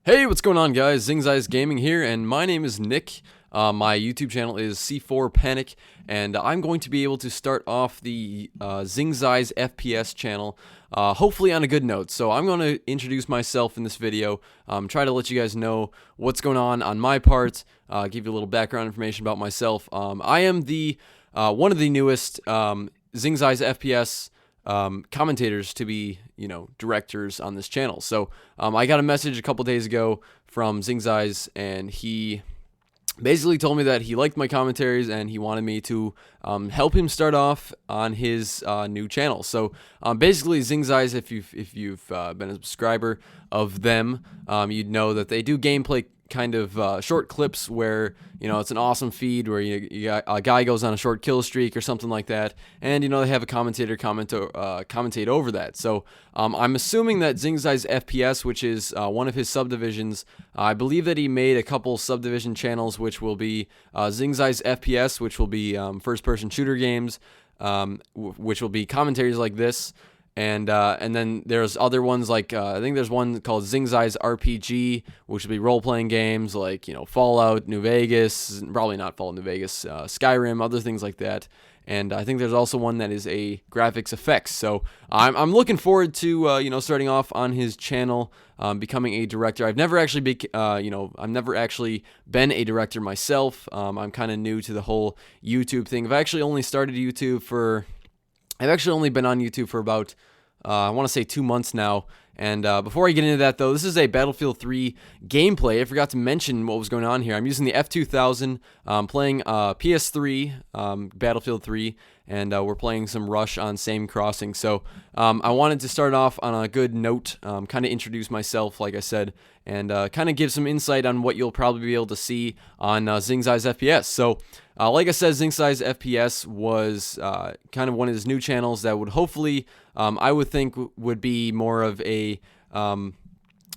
Hey, what's going on, guys? Zingzai's Gaming here, and my name is Nick. My YouTube channel is C4 Panic, and I'm going to be able to start off the Zingzai's FPS channel, hopefully on a good note. So I'm going to introduce myself in this video, try to let you guys know what's going on my part, give you a little background information about myself. I am the one of the newest Zingzai's FPS commentators to be, directors on this channel. So I got a message a couple days ago from Zingzai's, and he basically told me that he liked my commentaries and he wanted me to help him start off on his new channel. So basically, Zingzai's, if you've been a subscriber of them, you'd know that they do gameplay kind of short clips where it's an awesome feed where a guy goes on a short kill streak or something like that, and they have a commentator commentate over that. So I'm assuming that Zingzai's FPS, which is one of his subdivisions, I believe that he made a couple subdivision channels, which will be Zingzai's FPS, which will be first-person shooter games, which will be commentaries like this. And then there's other ones like I think there's one called Zingzai's RPG, which would be role-playing games like Fallout New Vegas, probably not Fallout New Vegas, Skyrim, other things like that. And I think there's also one that is a graphics effects. So I'm looking forward to starting off on his channel, becoming a director. I've never actually I've never actually been a director myself. I'm kind of new to the whole YouTube thing. I've actually only been on YouTube for about, I want to say 2 months now. And before I get into that, though, this is a Battlefield 3 gameplay. I forgot to mention what was going on here. I'm using the F2000, playing PS3, Battlefield 3, and we're playing some Rush on Seine Crossing. So I wanted to start off on a good note, kind of introduce myself, like I said, and kind of give some insight on what you'll probably be able to see on Zingzai's FPS. So like I said, Zingzai's FPS was kind of one of his new channels that would hopefully, I would think, would be more of a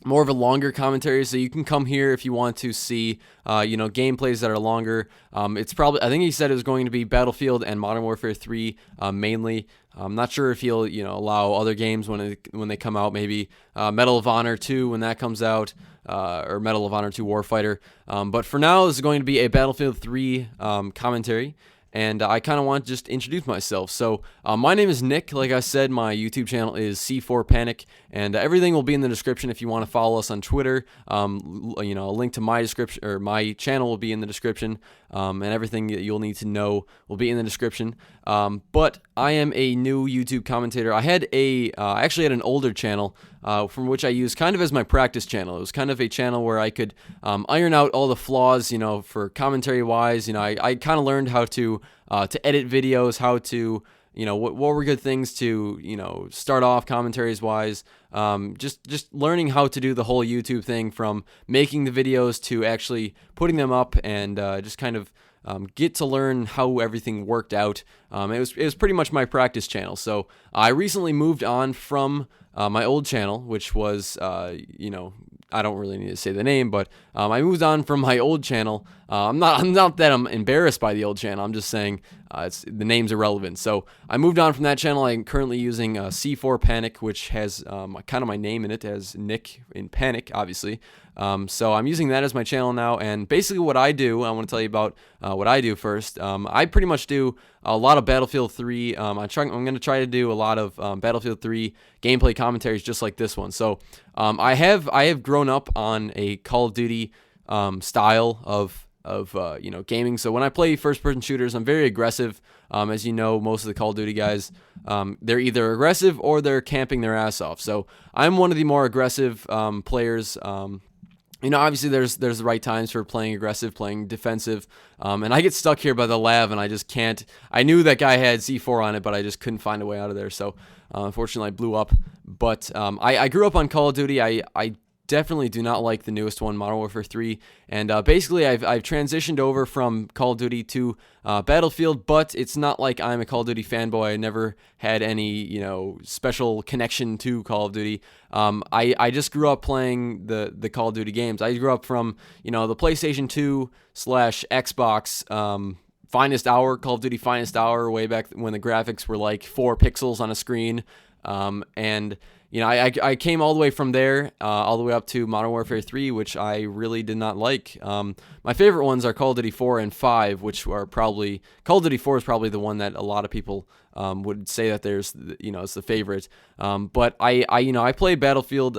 longer commentary. So you can come here if you want to see, gameplays that are longer. It's probably, I think he said it was going to be Battlefield and Modern Warfare 3 mainly. I'm not sure if he'll, allow other games when they come out. Maybe Medal of Honor 2 when that comes out, or Medal of Honor 2 Warfighter. But for now, this is going to be a Battlefield 3 commentary. And I kind of want to just introduce myself. So my name is Nick. Like I said, my YouTube channel is C4 Panic, and everything will be in the description if you want to follow us on Twitter. A link to my description or my channel will be in the description, and everything that you'll need to know will be in the description. But I am a new YouTube commentator. I actually had an older channel from which I used kind of as my practice channel. It was kind of a channel where I could iron out all the flaws, for commentary wise. I kind of learned how to edit videos, how to, what were good things to, start off commentaries wise. Just learning how to do the whole YouTube thing, from making the videos to actually putting them up, and just kind of get to learn how everything worked out. It was pretty much my practice channel. So I recently moved on from my old channel, which was, I don't really need to say the name, but I moved on from my old channel. I'm not that I'm embarrassed by the old channel. I'm just saying the name's irrelevant. So I moved on from that channel. I'm currently using C4 Panic, which has kind of my name in it, as Nick in Panic, obviously. So I'm using that as my channel now, and basically what I do, I want to tell you about what I do first. I pretty much do a lot of Battlefield 3. I'm going to try to do a lot of Battlefield 3 gameplay commentaries just like this one. So I have grown up on a Call of Duty style of gaming. So when I play first-person shooters, I'm very aggressive. As you know, most of the Call of Duty guys, they're either aggressive or they're camping their ass off. So I'm one of the more aggressive players. Obviously there's the right times for playing aggressive, playing defensive, and I get stuck here by the lav, and I just can't. I knew that guy had C4 on it, but I just couldn't find a way out of there. So unfortunately, I blew up. But I grew up on Call of Duty. I definitely do not like the newest one, Modern Warfare 3, and basically I've transitioned over from Call of Duty to Battlefield, but it's not like I'm a Call of Duty fanboy. I never had any special connection to Call of Duty. I just grew up playing the Call of Duty games. I grew up from the PlayStation 2 / Xbox Finest Hour, Call of Duty Finest Hour, way back when the graphics were like 4 pixels on a screen. And I came all the way from there, all the way up to Modern Warfare 3, which I really did not like. My favorite ones are Call of Duty 4 and 5, which are probably Call of Duty 4 is probably the one that a lot of people would say that it's the favorite. But I played Battlefield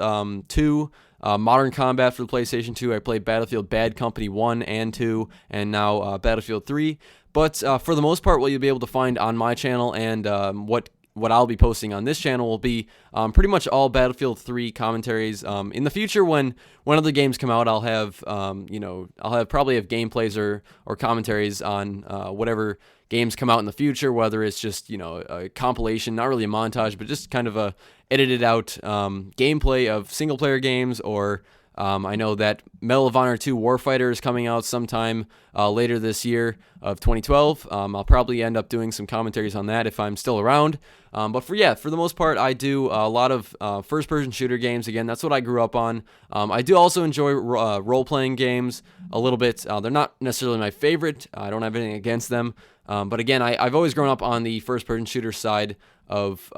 2. Modern Combat for the PlayStation 2. I played Battlefield Bad Company 1 and 2, and now Battlefield 3. But for the most part, what you'll be able to find on my channel and what I'll be posting on this channel will be pretty much all Battlefield 3 commentaries. In the future, when other games come out, I'll have probably have gameplays or commentaries on whatever games come out in the future, whether it's just a compilation, not really a montage, but just kind of a edited out gameplay of single player games, or I know that Medal of Honor 2 Warfighter is coming out sometime later this year of 2012. I'll probably end up doing some commentaries on that if I'm still around. But for the most part, I do a lot of first-person shooter games. Again, that's what I grew up on. I do also enjoy role-playing games a little bit. They're not necessarily my favorite. I don't have anything against them. But again, I've always grown up on the first-person shooter side of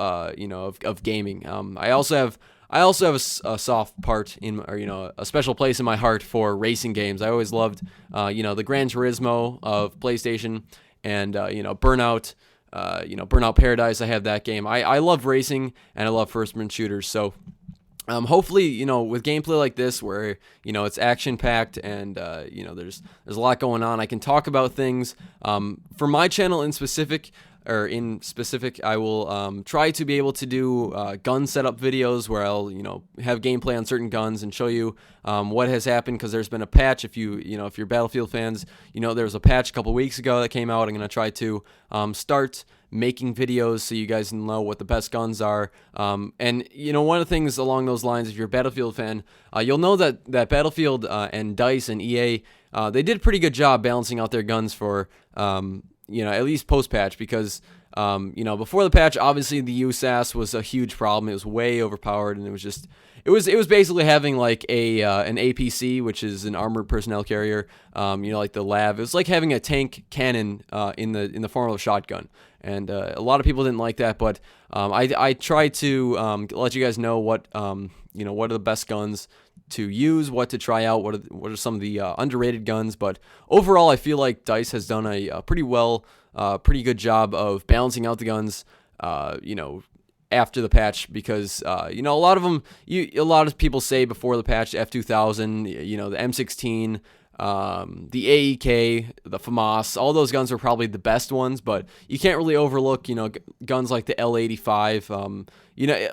gaming. I also have a soft part a special place in my heart for racing games. I always loved, the Gran Turismo of PlayStation and, Burnout, Burnout Paradise. I have that game. I love racing and I love first-person shooters. So, hopefully, with gameplay like this where, it's action-packed and, there's a lot going on, I can talk about things. For my channel in specific, I will try to be able to do gun setup videos where I'll have gameplay on certain guns and show you what has happened, because there's been a patch. If you're Battlefield fans, there was a patch a couple weeks ago that came out. I'm going to try to start making videos so you guys know what the best guns are. And one of the things along those lines, if you're a Battlefield fan, you'll know that Battlefield and DICE and EA, they did a pretty good job balancing out their guns for at least post-patch, because, before the patch, obviously the USAS was a huge problem. It was way overpowered, and it was basically having like an APC, which is an armored personnel carrier, like the LAV. It was like having a tank cannon in the form of a shotgun, and a lot of people didn't like that. But I tried to let you guys know what are the best guns to use, what to try out, what are some of the underrated guns. But overall, I feel like DICE has done a pretty good job of balancing out the guns, after the patch, because a lot of them, a lot of people say before the patch, F2000, the M16, the AEK, the FAMAS, all those guns are probably the best ones, but you can't really overlook, guns like the L85.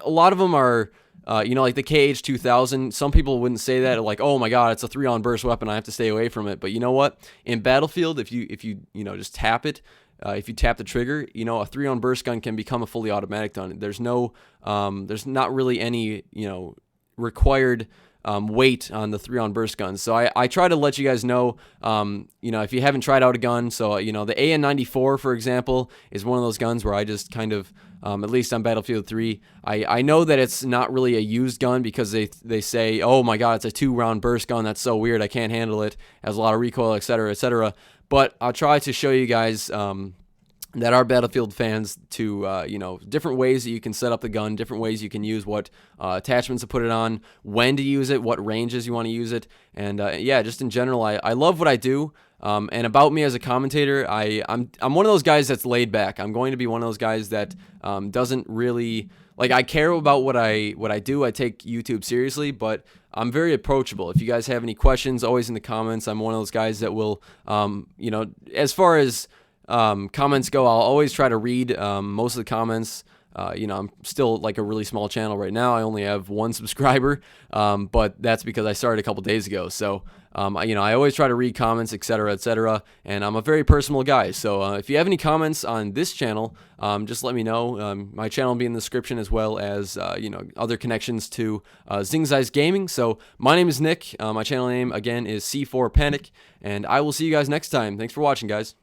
A lot of them are, like the KH2000. Some people wouldn't say that, like, oh my god, it's a 3-on burst weapon, I have to stay away from it. But you know what? In Battlefield, if you just tap it, if you tap the trigger, a 3-on burst gun can become a fully automatic gun. There's not really any, required weight on the 3-on burst guns. So I try to let you guys know, if you haven't tried out a gun. So, the AN94, for example, is one of those guns where I just kind of, at least on Battlefield 3, I know that it's not really a used gun, because they say, oh my god, it's a 2-round burst gun, that's so weird, I can't handle it, has a lot of recoil, etc., etc. But I'll try to show you guys that are Battlefield fans to, different ways that you can set up the gun, different ways you can use what attachments to put it on, when to use it, what ranges you want to use it, and just in general, I love what I do. And about me as a commentator, I'm one of those guys that's laid back. I'm going to be one of those guys that doesn't really, like, I care about what I do. I take YouTube seriously, but I'm very approachable. If you guys have any questions, always in the comments. I'm one of those guys that will, as far as comments go, I'll always try to read most of the comments. I'm still like a really small channel right now. I only have 1 subscriber, but that's because I started a couple days ago. So, I always try to read comments, etc., etc., and I'm a very personal guy. So, if you have any comments on this channel, just let me know. My channel will be in the description, as well as, other connections to Zingzai's Gaming. So, my name is Nick. My channel name, again, is C4 Panic, and I will see you guys next time. Thanks for watching, guys.